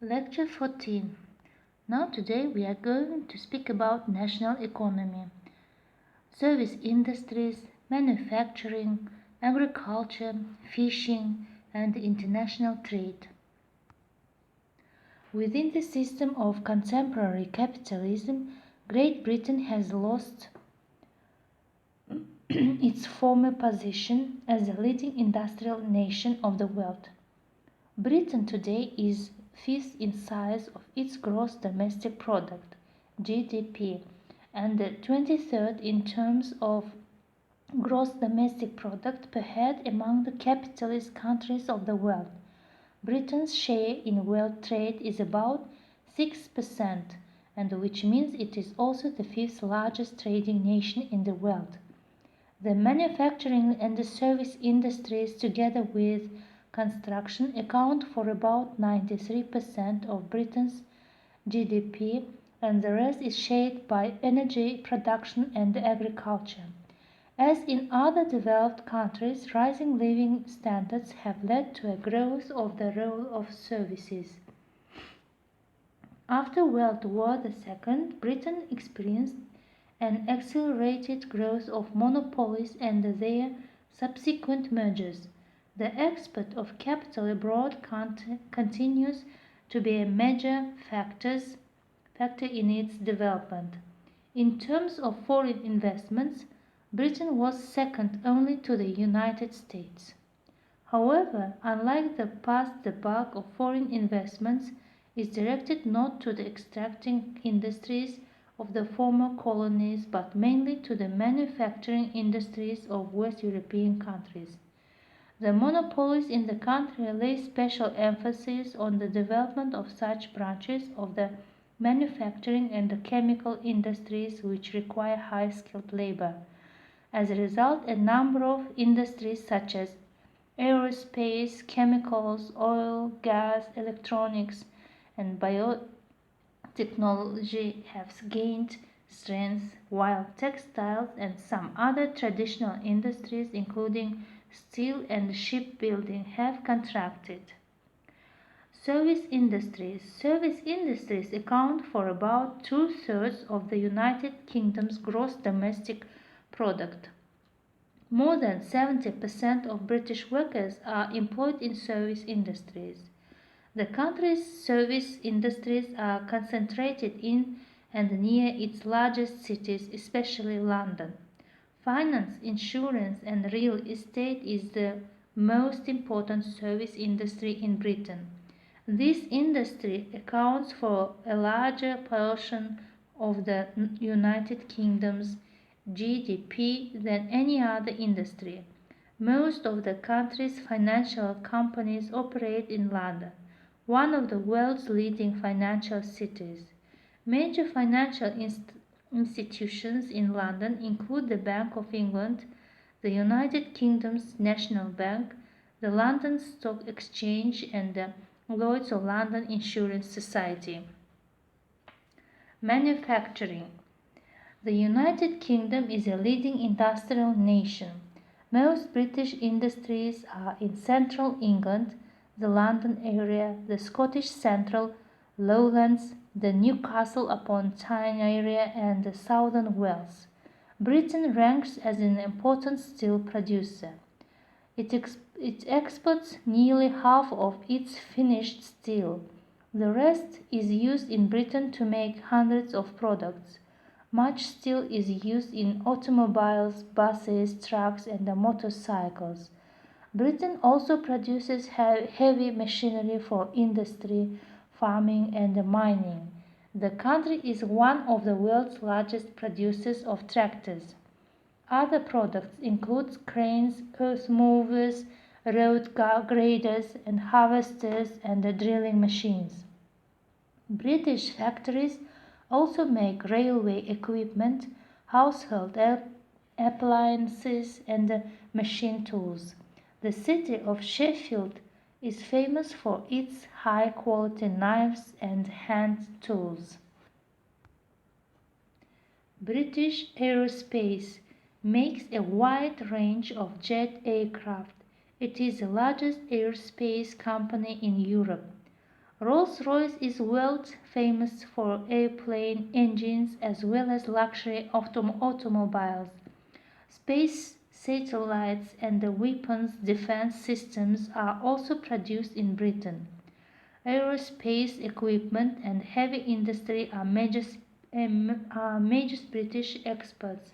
Lecture 14. Now today we are going to speak about national economy, service industries, manufacturing, agriculture, fishing, and international trade. Within the system of contemporary capitalism, Great Britain has lost its former position as the leading industrial nation of the world. Britain today is fifth in size of its gross domestic product, GDP, and 23rd in terms of gross domestic product per head among the capitalist countries of the world. Britain's share in world trade is about 6%, and which means it is also the fifth largest trading nation in the world. The manufacturing and the service industries, together with construction, account for about 93% of Britain's GDP, and the rest is shaped by energy production and agriculture. As in other developed countries, rising living standards have led to a growth of the role of services. After World War II, Britain experienced an accelerated growth of monopolies and their subsequent mergers. The export of capital abroad continues to be a major factor in its development. In terms of foreign investments, Britain was second only to the United States. However, unlike the past, the bulk of foreign investments is directed not to the extracting industries of the former colonies but mainly to the manufacturing industries of West European countries. The monopolies in the country lay special emphasis on the development of such branches of the manufacturing and the chemical industries which require high-skilled labor. As a result, a number of industries such as aerospace, chemicals, oil, gas, electronics, and biotechnology have gained strength, while textiles and some other traditional industries, including steel and shipbuilding, have contracted. Service industries account for about two-thirds of the United Kingdom's gross domestic product. More than 70% of British workers are employed in service industries. The country's service industries are concentrated in and near its largest cities, especially London. Finance, insurance, and real estate is the most important service industry in Britain. This industry accounts for a larger portion of the United Kingdom's GDP than any other industry. Most of the country's financial companies operate in London, one of the world's leading financial cities. Major financial institutions in London include the Bank of England, the United Kingdom's National Bank, the London Stock Exchange, and the Lloyd's of London Insurance Society. Manufacturing. The United Kingdom is a leading industrial nation. Most British industries are in central England, the London area, the Scottish Central, Lowlands, the Newcastle upon Tyne area, and the southern Wales. Britain ranks as an important steel producer. It exports nearly half of its finished steel. The rest is used in Britain to make hundreds of products. Much steel is used in automobiles, buses, trucks, and motorcycles. Britain also produces heavy machinery for industry, farming, and mining. The country is one of the world's largest producers of tractors. Other products include cranes, earth movers, road graders, and harvesters, and drilling machines. British factories also make railway equipment, household appliances, and machine tools. The city of Sheffield is famous for its high-quality knives and hand tools. British Aerospace makes a wide range of jet aircraft. It is the largest aerospace company in Europe. Rolls-Royce is world famous for airplane engines as well as luxury automobiles. Space satellites and the weapons defense systems are also produced in Britain. Aerospace equipment and heavy industry are major British exports.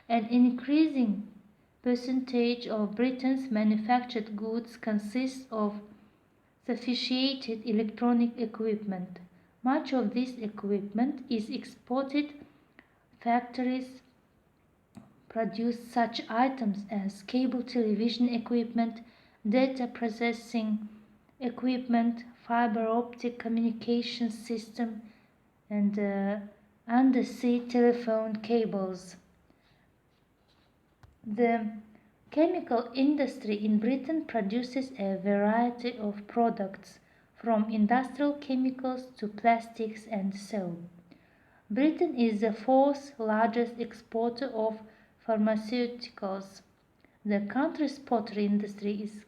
An increasing percentage of Britain's manufactured goods consists of sophisticated electronic equipment. Much of this equipment is exported. Factories produce such items as cable television equipment, data processing equipment, fiber optic communication system, and undersea telephone cables. The chemical industry in Britain produces a variety of products, from industrial chemicals to plastics and soap. Britain is the fourth largest exporter of pharmaceuticals. The country's pottery industry is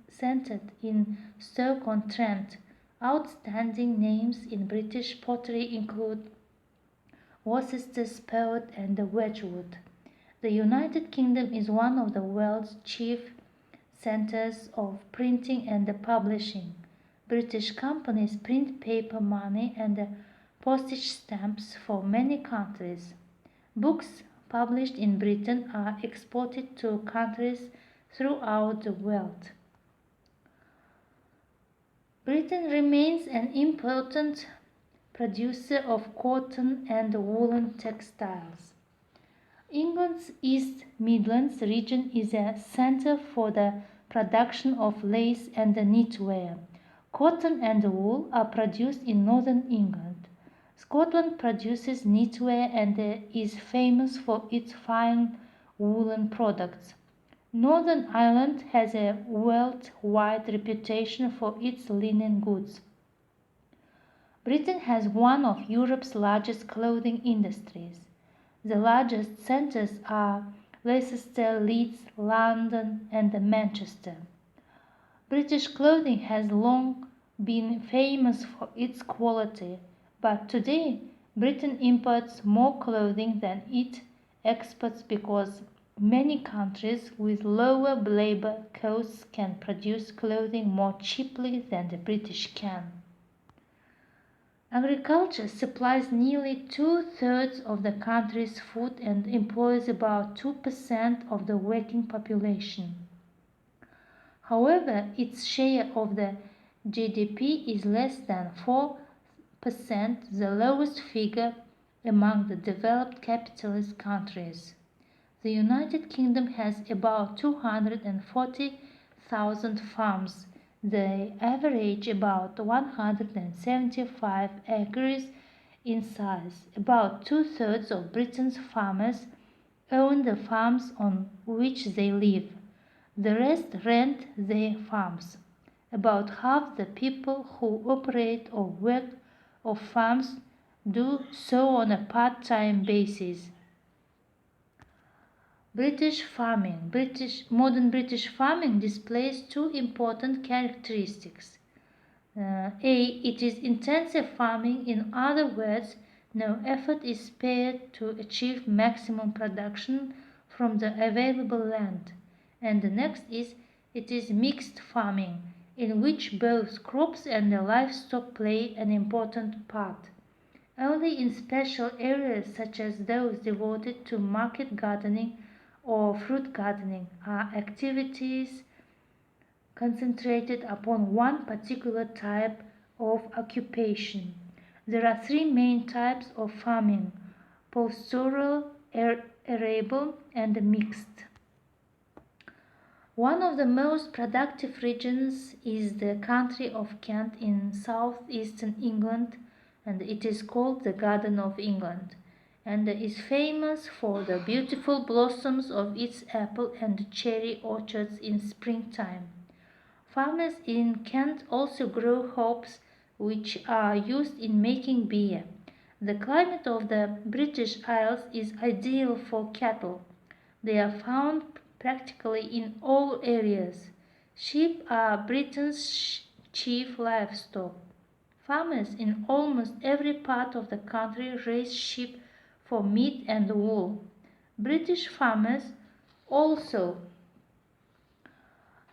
centered in Stoke-on-Trent. Outstanding names in British pottery include Worcester Spode and Wedgwood. The United Kingdom is one of the world's chief centers of printing and publishing. British companies print paper money and postage stamps for many countries. Books published in Britain are exported to countries throughout the world. Britain remains an important producer of cotton and woolen textiles. England's East Midlands region is a centre for the production of lace and knitwear. Cotton and wool are produced in northern England. Scotland produces knitwear and is famous for its fine woolen products. Northern Ireland has a worldwide reputation for its linen goods. Britain has one of Europe's largest clothing industries. The largest centres are Leicester, Leeds, London, and Manchester. British clothing has long been famous for its quality, but today Britain imports more clothing than it exports because many countries with lower labour costs can produce clothing more cheaply than the British can. Agriculture supplies nearly 2/3 of the country's food and employs about 2% of the working population. However, its share of the GDP is less than 4%, the lowest figure among the developed capitalist countries. The United Kingdom has about 240,000 farms. They average about 175 acres in size. About 2/3 of Britain's farmers own the farms on which they live. The rest rent their farms. About half the people who operate or work off farms do so on a part-time basis. Modern British farming displays two important characteristics. It is intensive farming. In other words, no effort is spared to achieve maximum production from the available land. And the next is, it is mixed farming, in which both crops and livestock play an important part. Only in special areas such as those devoted to market gardening or fruit gardening are activities concentrated upon one particular type of occupation. There are three main types of farming: pastoral, arable, and mixed. One of the most productive regions is the county of Kent in southeastern England, and it is called the Garden of England, and is famous for the beautiful blossoms of its apple and cherry orchards in springtime. Farmers in Kent also grow hops, which are used in making beer. The climate of the British Isles is ideal for cattle. They are found practically in all areas. Sheep are Britain's chief livestock. Farmers in almost every part of the country raise sheep for meat and wool. British farmers also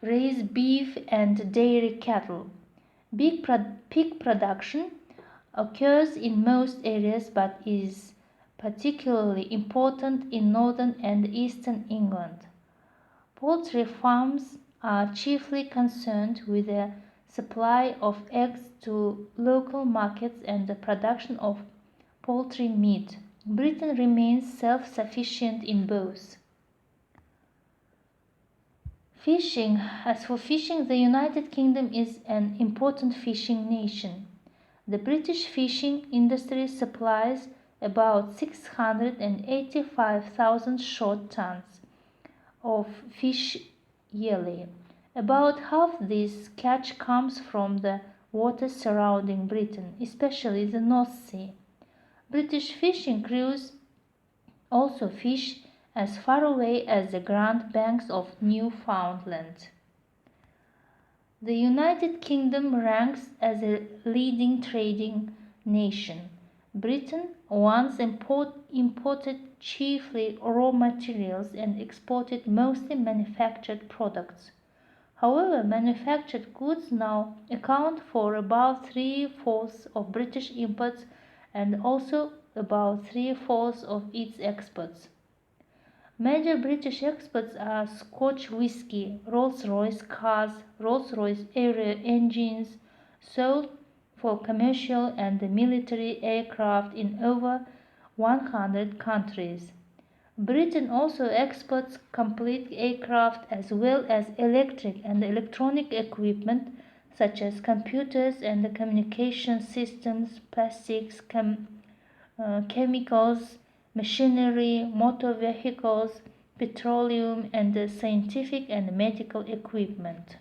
raise beef and dairy cattle. Pig production occurs in most areas but is particularly important in northern and eastern England. Poultry farms are chiefly concerned with the supply of eggs to local markets and the production of poultry meat. Britain remains self-sufficient in both. Fishing. As for fishing, the United Kingdom is an important fishing nation. The British fishing industry supplies about 685,000 short tons of fish yearly. About half this catch comes from the waters surrounding Britain, especially the North Sea. British fishing crews also fish as far away as the Grand Banks of Newfoundland. The United Kingdom ranks as a leading trading nation. Britain once imported chiefly raw materials and exported mostly manufactured products. However, manufactured goods now account for about 3/4 of British imports and also about 3/4 of its exports. Major British exports are Scotch whisky, Rolls-Royce cars, Rolls-Royce aerial engines, sold for commercial and military aircraft in over 100 countries. Britain also exports complete aircraft as well as electric and electronic equipment such as computers and communication systems, plastics, chemicals, machinery, motor vehicles, petroleum, and scientific and medical equipment.